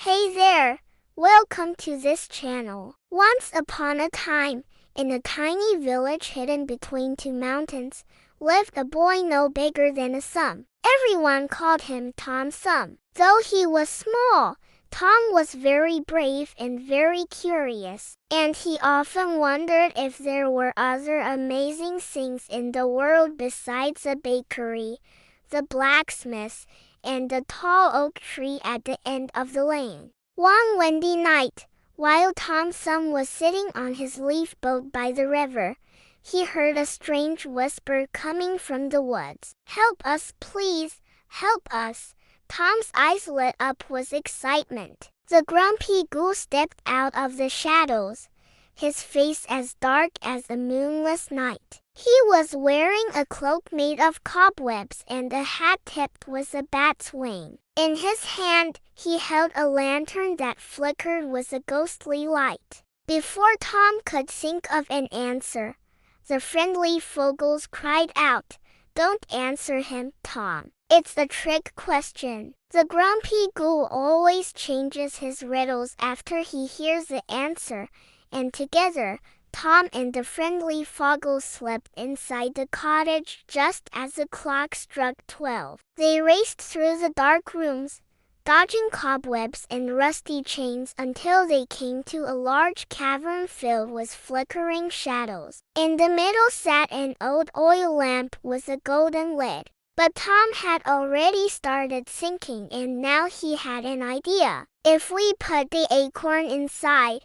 Hey there! Welcome to this channel. Once upon a time, in a tiny village hidden between two mountains, lived a boy no bigger than a thumb. Everyone called him Tom Thumb. Though he was small, Tom was very brave and very curious, and he often wondered if there were other amazing things in the world besides a bakery, the blacksmith, and the tall oak tree at the end of the lane. One windy night, while Tom Thumb was sitting on his leaf boat by the river, he heard a strange whisper coming from the woods. "Help us, please! Help us!" Tom's eyes lit up with excitement. The grumpy ghoul stepped out of the shadows, his face as dark as a moonless night. He was wearing a cloak made of cobwebs and a hat tipped with a bat's wing. In his hand, he held a lantern that flickered with a ghostly light. Before Tom could think of an answer, the friendly Fogels cried out, "Don't answer him, Tom. It's a trick question." The grumpy ghoul always changes his riddles after he hears the answer, and together, Tom and the friendly Fogels slipped inside the cottage just as the clock struck 12. They raced through the dark rooms, dodging cobwebs and rusty chains until they came to a large cavern filled with flickering shadows. In the middle sat an old oil lamp with a golden lid. But Tom had already started thinking, and now he had an idea. "If we put the acorn inside,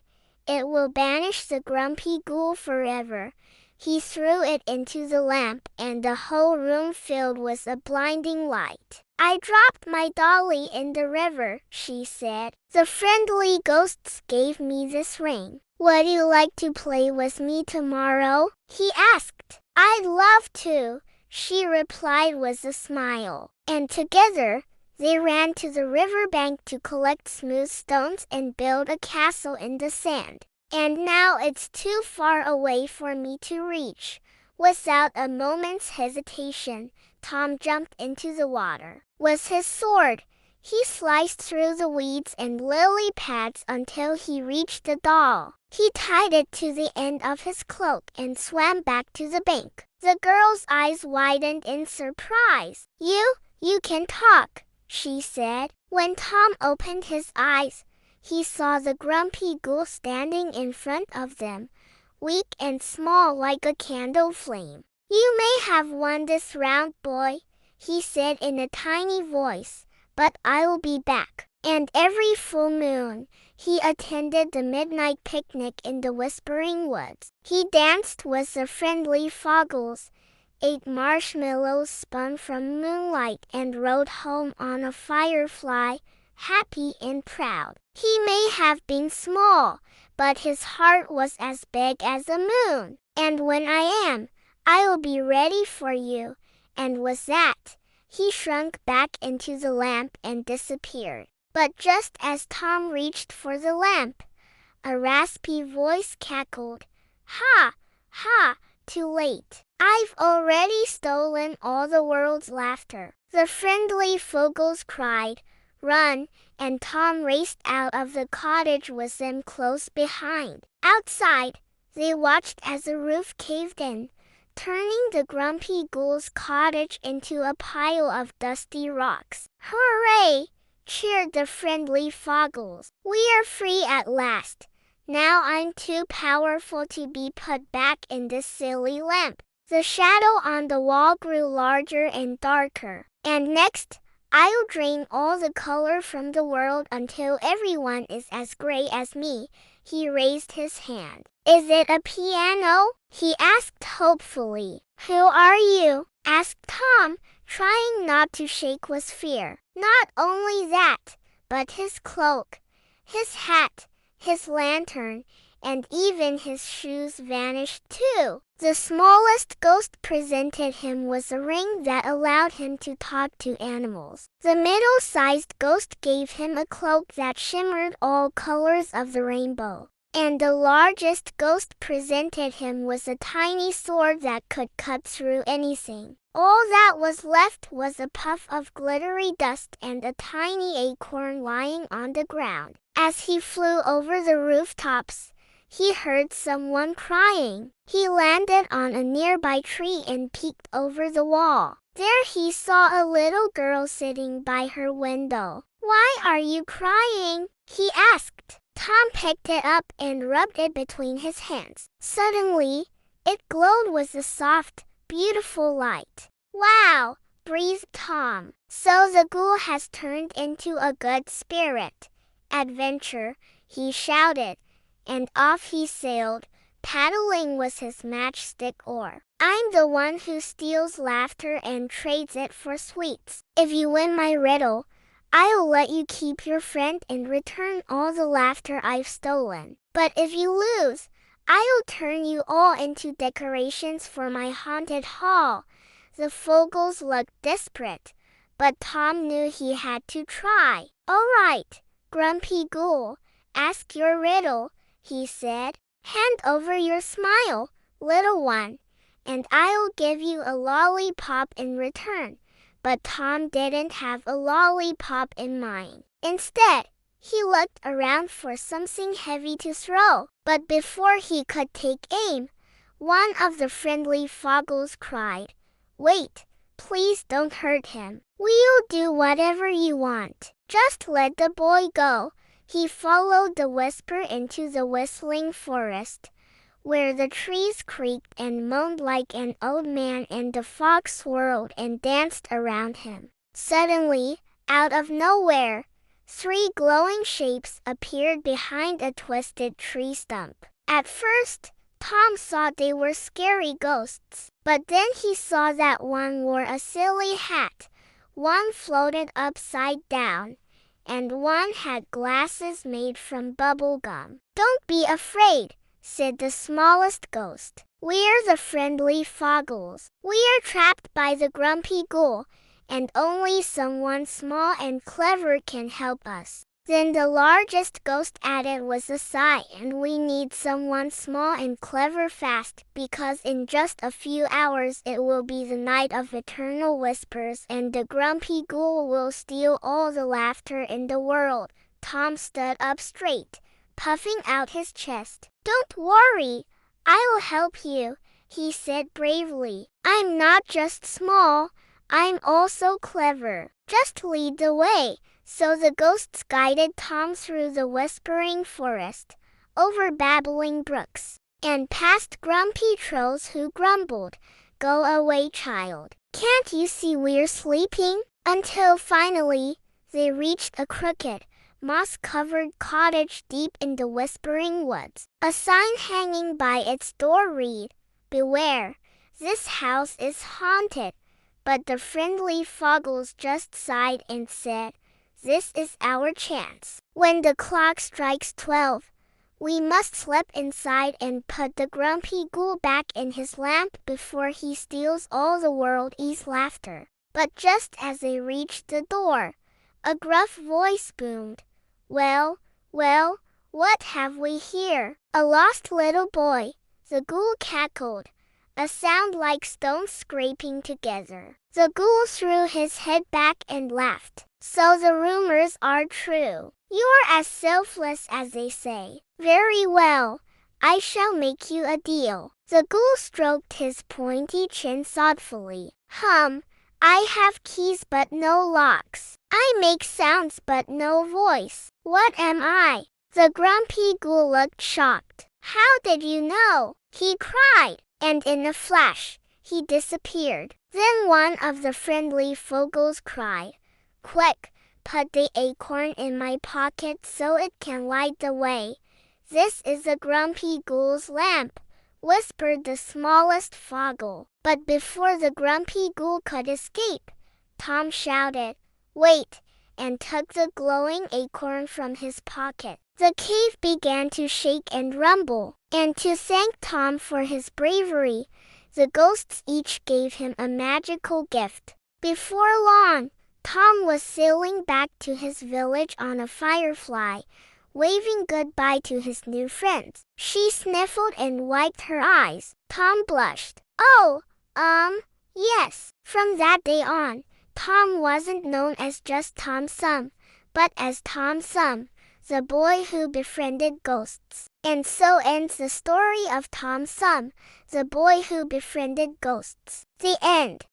it will banish the grumpy ghoul forever." He threw it into the lamp, and the whole room filled with a blinding light. "I dropped my dolly in the river," she said. "The friendly ghosts gave me this ring. Would you like to play with me tomorrow?" he asked. "I'd love to," she replied with a smile. And together, they ran to the riverbank to collect smooth stones and build a castle in the sand. "And now it's too far away for me to reach." Without a moment's hesitation, Tom jumped into the water. With his sword, he sliced through the weeds and lily pads until he reached the doll. He tied it to the end of his cloak and swam back to the bank. The girl's eyes widened in surprise. You can talk," she said. When Tom opened his eyes, he saw the grumpy ghoul standing in front of them, weak and small like a candle flame. "You may have won this round, boy," he said in a tiny voice, "but I'll be back." And every full moon, he attended the midnight picnic in the Whispering Woods. He danced with the friendly Fogels, ate marshmallows spun from moonlight, and rode home on a firefly, happy and proud. He may have been small, but his heart was as big as a moon. "And when I am, I'll be ready for you." And with that, he shrunk back into the lamp and disappeared. But just as Tom reached for the lamp, a raspy voice cackled, "Ha! Ha! Too late. I've already stolen all the world's laughter." The friendly Fogels cried, "Run!" and Tom raced out of the cottage with them close behind. Outside, they watched as the roof caved in, turning the grumpy ghoul's cottage into a pile of dusty rocks. "Hooray!" cheered the friendly Fogels. "We are free at last. Now I'm too powerful to be put back in this silly lamp." The shadow on the wall grew larger and darker. "And next, I'll drain all the color from the world until everyone is as gray as me." He raised his hand. "Is it a piano?" he asked hopefully. "Who are you?" asked Tom, trying not to shake with fear. Not only that, but his cloak, his hat, his lantern, and even his shoes vanished too. The smallest ghost presented him with a ring that allowed him to talk to animals. The middle-sized ghost gave him a cloak that shimmered all colors of the rainbow. And the largest ghost presented him with a tiny sword that could cut through anything. All that was left was a puff of glittery dust and a tiny acorn lying on the ground. As he flew over the rooftops, he heard someone crying. He landed on a nearby tree and peeked over the wall. There he saw a little girl sitting by her window. "Why are you crying?" he asked. Tom picked it up and rubbed it between his hands. Suddenly, it glowed with a soft, beautiful light. "Wow!" breathed Tom. "So the ghoul has turned into a good spirit. Adventure!" he shouted, and off he sailed, paddling with his matchstick oar. "I'm the one who steals laughter and trades it for sweets. If you win my riddle, I'll let you keep your friend and return all the laughter I've stolen. But if you lose, I'll turn you all into decorations for my haunted hall." The Fogels looked desperate, but Tom knew he had to try. "All right, Grumpy Ghoul, ask your riddle," he said. "Hand over your smile, little one, and I'll give you a lollipop in return." But Tom didn't have a lollipop in mind. Instead, he looked around for something heavy to throw. But before he could take aim, one of the friendly Fogels cried, "Wait, please don't hurt him. We'll do whatever you want. Just let the boy go." He followed the whisper into the whistling forest, where the trees creaked and moaned like an old man and the fog swirled and danced around him. Suddenly, out of nowhere, 3 glowing shapes appeared behind a twisted tree stump. At first, Tom thought they were scary ghosts, but then he saw that one wore a silly hat, one floated upside down, and one had glasses made from bubble gum. "Don't be afraid," said the smallest ghost. "We're the friendly Fogels. We're trapped by the Grumpy Ghoul, and only someone small and clever can help us." Then the largest ghost added with a sigh, "And we need someone small and clever fast, because in just a few hours it will be the night of eternal whispers, and the Grumpy Ghoul will steal all the laughter in the world." Tom stood up straight, puffing out his chest. "Don't worry, I'll help you," he said bravely. "I'm not just small, I'm also clever. Just lead the way." So the ghosts guided Tom through the whispering forest, over babbling brooks, and past grumpy trolls who grumbled, "Go away, child. Can't you see we're sleeping?" Until finally, they reached a crooked, moss-covered cottage deep in the whispering woods. A sign hanging by its door read, "Beware, this house is haunted." But the friendly Fogels just sighed and said, "This is our chance. When the clock strikes 12, we must slip inside and put the Grumpy Ghoul back in his lamp before he steals all the world's laughter." But just as they reached the door, a gruff voice boomed, "Well, well, what have we here?" "A lost little boy," the ghoul cackled, a sound like stones scraping together. The ghoul threw his head back and laughed. "So the rumors are true. You're as selfless as they say. Very well, I shall make you a deal." The ghoul stroked his pointy chin thoughtfully. I have keys but no locks. I make sounds but no voice. What am I?" The Grumpy Ghoul looked shocked. "How did you know?" he cried, and in a flash, he disappeared. Then one of the friendly Fogels cried, "Quick, put the acorn in my pocket so it can light the way. This is the Grumpy Ghoul's lamp," whispered the smallest Fogel. But before the Grumpy Ghoul could escape, Tom shouted, "Wait," and took the glowing acorn from his pocket. The cave began to shake and rumble, and to thank Tom for his bravery, the ghosts each gave him a magical gift. Before long, Tom was sailing back to his village on a firefly, waving goodbye to his new friends. She sniffled and wiped her eyes. Tom blushed. "Oh, Yes, from that day on, Tom wasn't known as just Tom Sum, but as Tom Sum, the boy who befriended ghosts. And so ends the story of Tom Sum, the boy who befriended ghosts. The end.